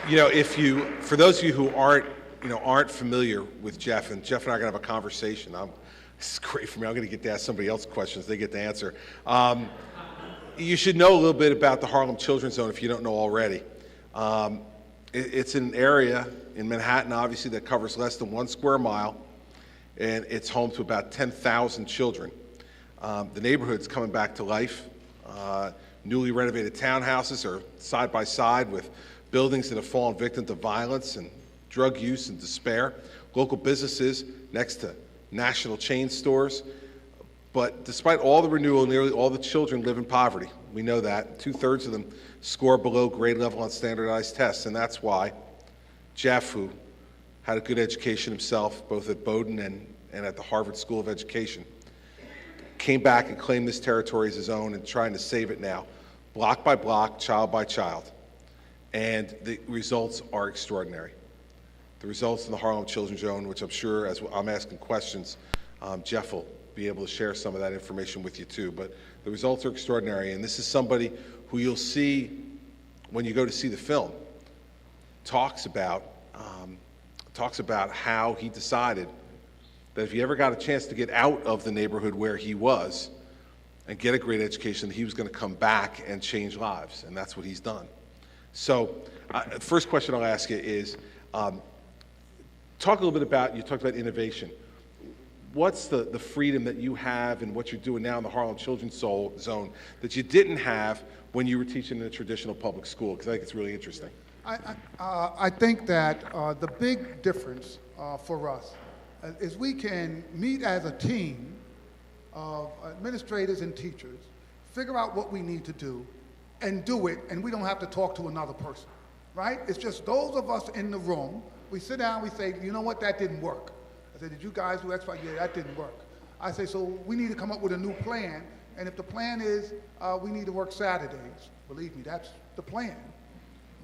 For those of you who aren't familiar with Geoff, and Geoff and I are going to have a conversation. This is great for me. I'm going to get to ask somebody else questions. They get to answer. You should know a little bit about the Harlem Children's Zone if you don't know already. It's an area in Manhattan, obviously, that covers less than 1 square mile, and it's home to about 10,000 children. The neighborhood's coming back to life. Newly renovated townhouses are side by side with buildings that have fallen victim to violence and drug use and despair. Local businesses next to national chain stores. But despite all the renewal, nearly all the children live in poverty. We know that. 2/3 of them score below grade level on standardized tests, and that's why Geoff, who had a good education himself, both at Bowdoin and at the Harvard School of Education, came back and claimed this territory as his own and trying to save it now, block by block, child by child. And the results are extraordinary. The results in the Harlem Children's Zone, which I'm sure as I'm asking questions, Geoff will be able to share some of that information with you too. But the results are extraordinary, and this is somebody who you'll see when you go to see the film, talks about how he decided that if he ever got a chance to get out of the neighborhood where he was and get a great education, he was going to come back and change lives, and that's what he's done. So, the first question I'll ask you is, talk a little bit about, you talked about innovation. What's the freedom that you have and what you're doing now in the Harlem Children's Zone that you didn't have when you were teaching in a traditional public school? Because I think it's really interesting. I think that the big difference for us is we can meet as a team of administrators and teachers, figure out what we need to do, and do it, and we don't have to talk to another person, right? It's just those of us in the room, we sit down, we say, you know what, that didn't work. I said, did you guys do X, Y? Yeah, that didn't work. I say, so we need to come up with a new plan, and if the plan is we need to work Saturdays, believe me, that's the plan,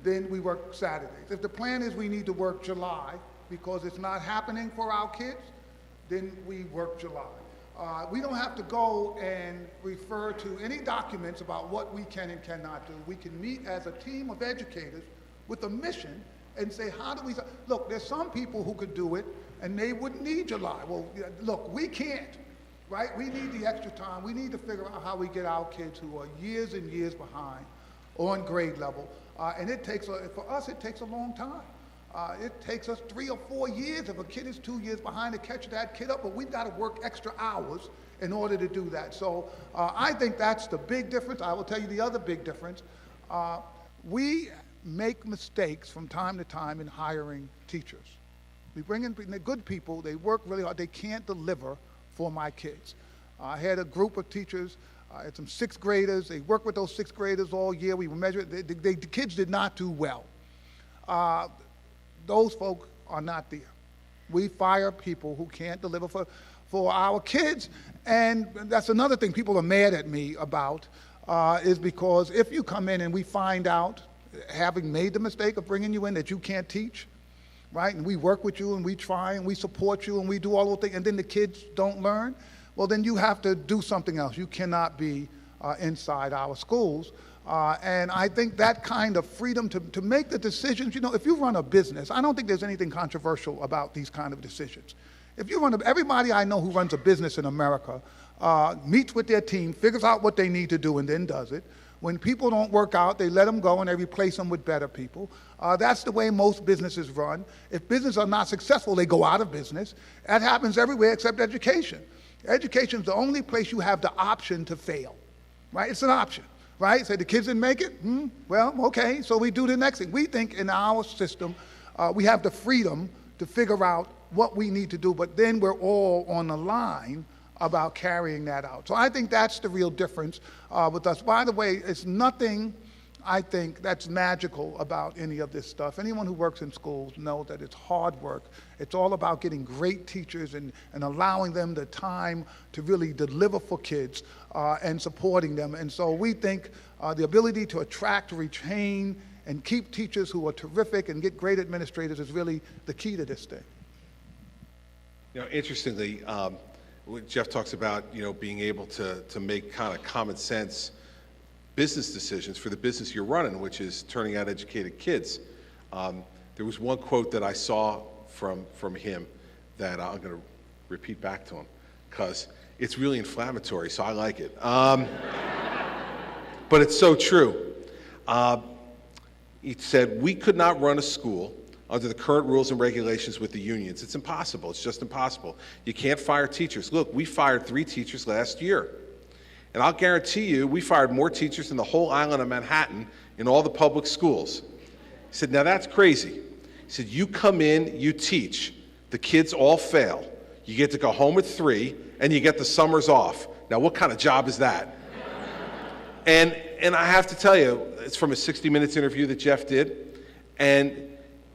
then we work Saturdays. If the plan is we need to work July because it's not happening for our kids, then we work July. We don't have to go and refer to any documents about what we can and cannot do. We can meet as a team of educators with a mission and say, how do we, look, there's some people who could do it and they wouldn't need July. Well, look, we can't, right? We need the extra time. We need to figure out how we get our kids who are years and years behind on grade level. And it takes, for us, it takes a long time. It takes us 3 or 4 years. If a kid is 2 years behind to catch that kid up, but we've got to work extra hours in order to do that. So I think that's the big difference. I will tell you the other big difference. We make mistakes from time to time in hiring teachers. We bring in good people, they work really hard, they can't deliver for my kids. I had a group of teachers, I had some 6th graders, they worked with those 6th graders all year, we measured, the kids did not do well. Those folk are not there. We fire people who can't deliver for our kids, and that's another thing people are mad at me about, is because if you come in and we find out, having made the mistake of bringing you in, that you can't teach, right, and we work with you and we try and we support you and we do all those things, and then the kids don't learn, well then you have to do something else. You cannot be inside our schools. And I think that kind of freedom to make the decisions, you know, if you run a business, I don't think there's anything controversial about these kind of decisions. If you run, everybody I know who runs a business in America meets with their team, figures out what they need to do, and then does it. When people don't work out, they let them go and they replace them with better people. That's the way most businesses run. If businesses are not successful, they go out of business. That happens everywhere except education. Education is the only place you have the option to fail, right? It's an option. Right? Say the kids didn't make it? Well, okay, so we do the next thing. We think in our system, we have the freedom to figure out what we need to do, but then we're all on the line about carrying that out. So I think that's the real difference with us. By the way, it's nothing, I think, that's magical about any of this stuff. Anyone who works in schools knows that it's hard work. It's all about getting great teachers and allowing them the time to really deliver for kids and supporting them. And so we think the ability to attract, retain, and keep teachers who are terrific and get great administrators is really the key to this thing. You know, interestingly, Geoff talks about, you know, being able to make kind of common sense business decisions for the business you're running, which is turning out educated kids. There was one quote that I saw from him that I'm going to repeat back to him because it's really inflammatory, so I like it. But it's so true. He said, "We could not run a school under the current rules and regulations with the unions. It's impossible. It's just impossible. You can't fire teachers. Look, we fired 3 teachers last year. And I'll guarantee you, we fired more teachers than the whole island of Manhattan in all the public schools." He said, "Now that's crazy." He said, "You come in, you teach. The kids all fail. You get to go home at 3, and you get the summers off. Now what kind of job is that?" And I have to tell you, it's from a 60 Minutes interview that Geoff did, and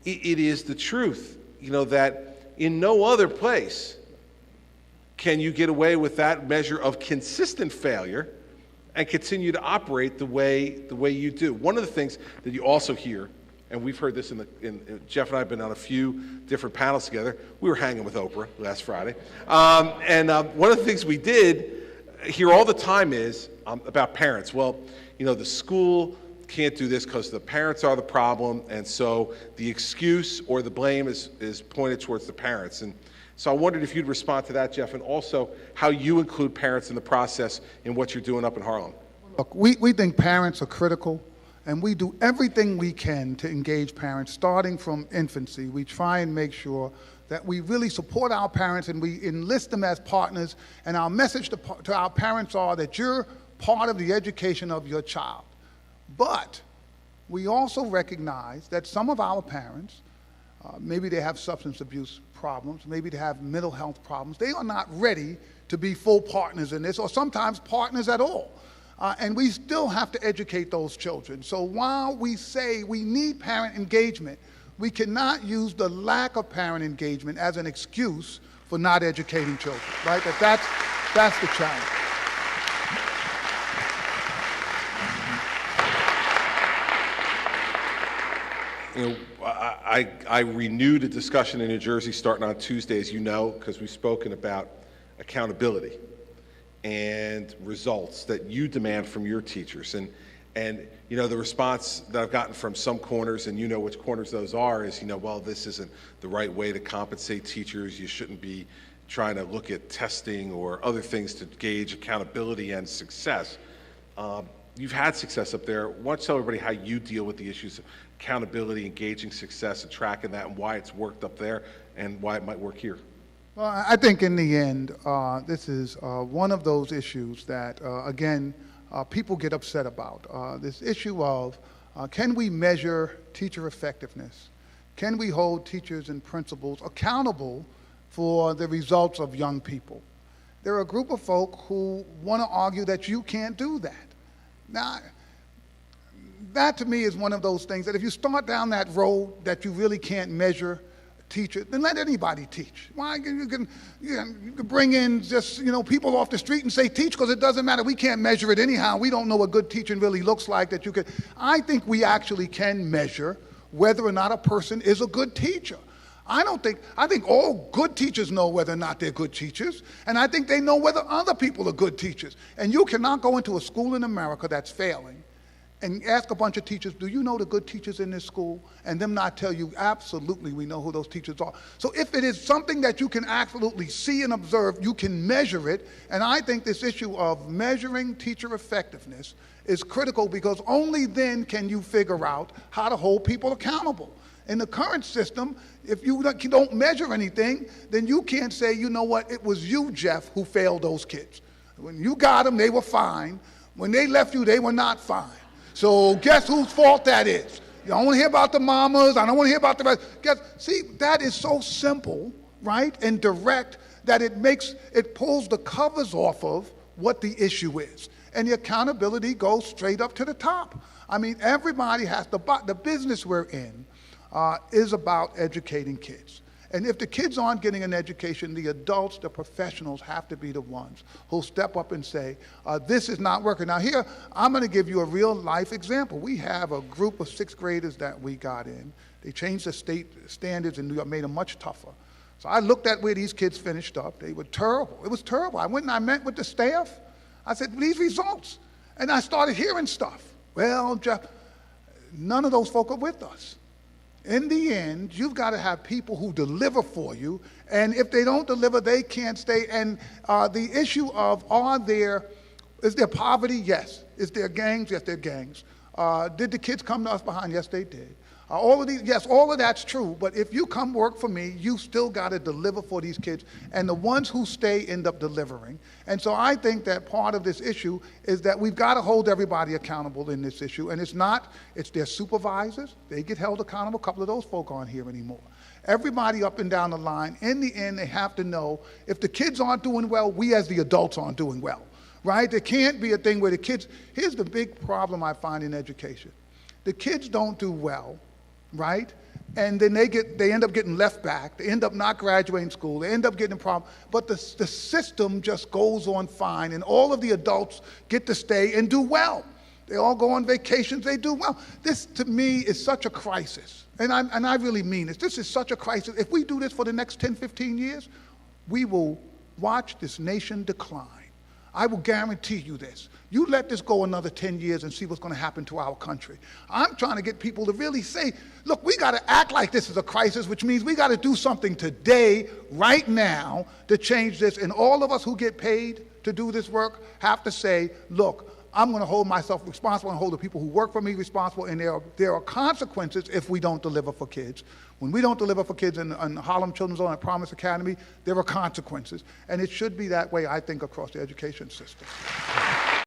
it is the truth, that in no other place can you get away with that measure of consistent failure and continue to operate the way you do. One of the things that you also hear, and we've heard this Geoff and I have been on a few different panels together. We were hanging with Oprah last Friday. One of the things we did hear all the time is about parents. Well, the school can't do this because the parents are the problem, and so the excuse or the blame is pointed towards the parents. And so I wondered if you'd respond to that, Geoff, and also how you include parents in the process in what you're doing up in Harlem. Look, we think parents are critical, and we do everything we can to engage parents, starting from infancy. We try and make sure that we really support our parents and we enlist them as partners, and our message to our parents are that you're part of the education of your child. But we also recognize that some of our parents, maybe they have substance abuse problems, maybe they have mental health problems. They are not ready to be full partners in this, or sometimes partners at all. And we still have to educate those children. So while we say we need parent engagement, we cannot use the lack of parent engagement as an excuse for not educating children, right? That's the challenge. I renewed a discussion in New Jersey starting on Tuesday, as you know, because we've spoken about accountability and results that you demand from your teachers. And the response that I've gotten from some corners, and which corners those are, is, well, this isn't the right way to compensate teachers. You shouldn't be trying to look at testing or other things to gauge accountability and success. You've had success up there. Why don't you tell everybody how you deal with the issues of accountability, engaging success, and tracking that, and why it's worked up there and why it might work here? Well, I think in the end, this is one of those issues that, again, people get upset about. This issue of can we measure teacher effectiveness? Can we hold teachers and principals accountable for the results of young people? There are a group of folk who want to argue that you can't do that. Now, that to me is one of those things that if you start down that road that you really can't measure teacher, then let anybody teach. Why? You can bring in just people off the street and say teach, because it doesn't matter. We can't measure it anyhow. We don't know what good teaching really looks like. That you could. I think we actually can measure whether or not a person is a good teacher. I think all good teachers know whether or not they're good teachers, and I think they know whether other people are good teachers. And you cannot go into a school in America that's failing and ask a bunch of teachers, do you know the good teachers in this school? And them not tell you, absolutely, we know who those teachers are. So if it is something that you can absolutely see and observe, you can measure it. And I think this issue of measuring teacher effectiveness is critical, because only then can you figure out how to hold people accountable. In the current system, if you don't measure anything, then you can't say, you know what, it was you, Geoff, who failed those kids. When you got them, they were fine. When they left you, they were not fine. So guess whose fault that is? You don't want to hear about the mamas. I don't want to hear about the rest. See, that is so simple, right, and direct that it pulls the covers off of what the issue is. And the accountability goes straight up to the top. I mean, everybody has the business we're in is about educating kids. And if the kids aren't getting an education, the adults, the professionals have to be the ones who'll step up and say, this is not working. Now here, I'm gonna give you a real life example. We have a group of 6th graders that we got in. They changed the state standards in New York, made them much tougher. So I looked at where these kids finished up. They were terrible. It was terrible. I went and I met with the staff. I said, these results. And I started hearing stuff. Well, Geoff, none of those folk are with us. In the end, you've got to have people who deliver for you, and if they don't deliver, they can't stay. And the issue of is there poverty? Yes. Is there gangs? Yes, there are gangs. Did the kids come to us behind? Yes, they did. All of that's true, but if you come work for me, you still got to deliver for these kids, and the ones who stay end up delivering. And so I think that part of this issue is that we've got to hold everybody accountable in this issue, and it's their supervisors. They get held accountable. A couple of those folk aren't here anymore. Everybody up and down the line, in the end, they have to know if the kids aren't doing well, we as the adults aren't doing well, right? There can't be a thing where here's the big problem I find in education. The kids don't do well, right? And then they end up getting left back. They end up not graduating school. They end up getting a problem. But the system just goes on fine, and all of the adults get to stay and do well. They all go on vacations. They do well. This, to me, is such a crisis. And I really mean this. This is such a crisis. If we do this for the next 10, 15 years, we will watch this nation decline. I will guarantee you this. You let this go another 10 years and see what's going to happen to our country. I'm trying to get people to really say, look, we got to act like this is a crisis, which means we got to do something today, right now, to change this. And all of us who get paid to do this work have to say, look, I'm going to hold myself responsible and hold the people who work for me responsible, and there are consequences if we don't deliver for kids. When we don't deliver for kids in Harlem Children's Home and Promise Academy, there are consequences. And it should be that way, I think, across the education system.